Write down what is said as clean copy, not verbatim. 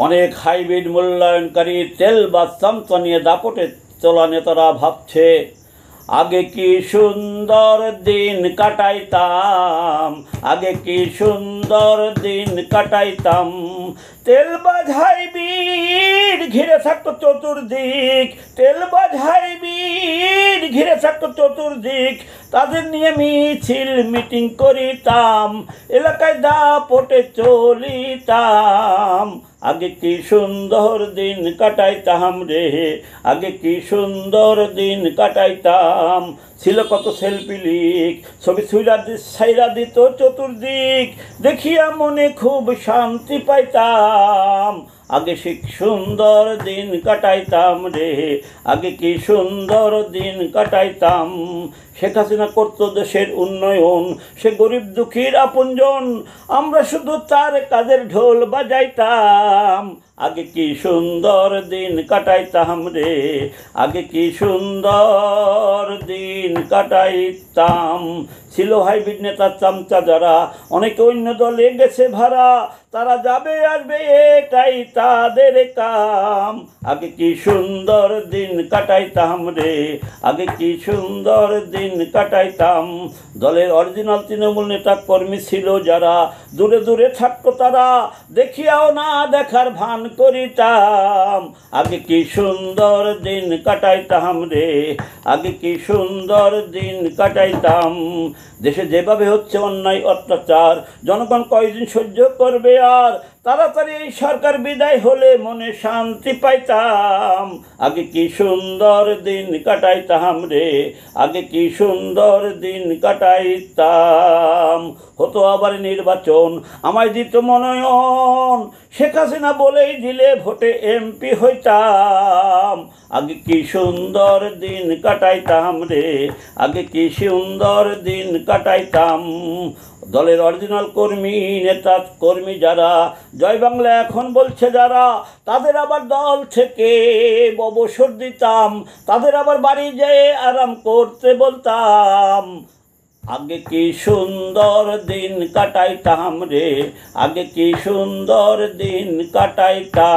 অনেক হাইব্রিড মূল্যায়নকারী তেল বা চামচা নিয়ে দাপটে চলা নেতারা ভাবছে, আগে কি সুন্দর দিন কাটাইতাম, আগে কি সুন্দর দিন কাটাইতাম। তেলবাজ হাইব্রিড ঘিরে থাকতো চতুর্দিক, তেলবাজ হাইব্রিড ঘিরে থাকতো চতুর্দিক। তাদের নিয়ে মিছিল মিটিং করিতাম, এলাকায় দাপটে চলিতাম। আগে কি সুন্দর দিন কাটাইতাম রে, আগে কি সুন্দর দিন কাটাইতাম। ছিল কত সেলফি লিক, ছবি ছাইরা দিত চতুর্দিক, দেখিয়া মনে খুব শান্তি পাইতাম। আগে কি সুন্দর দিন কাটাইতাম রে, আগে কি সুন্দর দিন কাটাইতাম। শেখ হাসিনা করতো দেশের উন্নয়ন, সে গরিব দুঃখীর আপনজন, আমরা শুধু তার কাজের ঢোল বাজাইতাম। আগে কি সুন্দর দিন কাটাইতাম রে, আগে কি সুন্দর দিন কাটাইতাম। ছিল হাইব্রিড নেতা চামচা যারা, অনেকে অন্য দলে গেছে ভাড়া, তারা যাবে আসবে এটাই তাদের কাম। আগে কি সুন্দর দিন কাটাইতাম রে, আগে কি সুন্দর দিন কাটাইতাম। দলের অরিজিনাল তৃণমূল নেতা কর্মী ছিল যারা, দূরে দূরে থাকতো তারা, দেখিয়াও না দেখার ভান করিতাম। আগে কি সুন্দর দিন কাটাইতাম রে, আগে কি সুন্দর দিন কাটাইতাম। দেশে যেভাবে হচ্ছে অন্যায় অত্যাচার, জনগণ কয়দিন সহ্য করবে আর। তাড়াতাড়ি এই সরকার বিদায় হলে মনে শান্তি পাইতাম। আগে কি সুন্দর দিন কাটাইতাম রে, আগে কি সুন্দর দিন কাটাইতাম। হতো আবার নির্বাচন, আমায় দিত মনোনয়ন, শেখ হাসিনা বলেই দিলে ভোটে এমপি হইতাম। আগে কি সুন্দর দিন কাটাইতাম রে, আগে কি সুন্দর দিন কাটাইতাম। দলের অরিজিনাল কর্মী নেতা কর্মী যারা, জয় বাংলা এখন বলছে যারা, তাদের আবার দল থেকে অবসর দিতাম, তাদের আবার বাড়ি যেয়ে আরাম করতে বলতাম। আগে কি সুন্দর দিন কাটাইতাম রে, আগে কি সুন্দর দিন কাটাইতাম।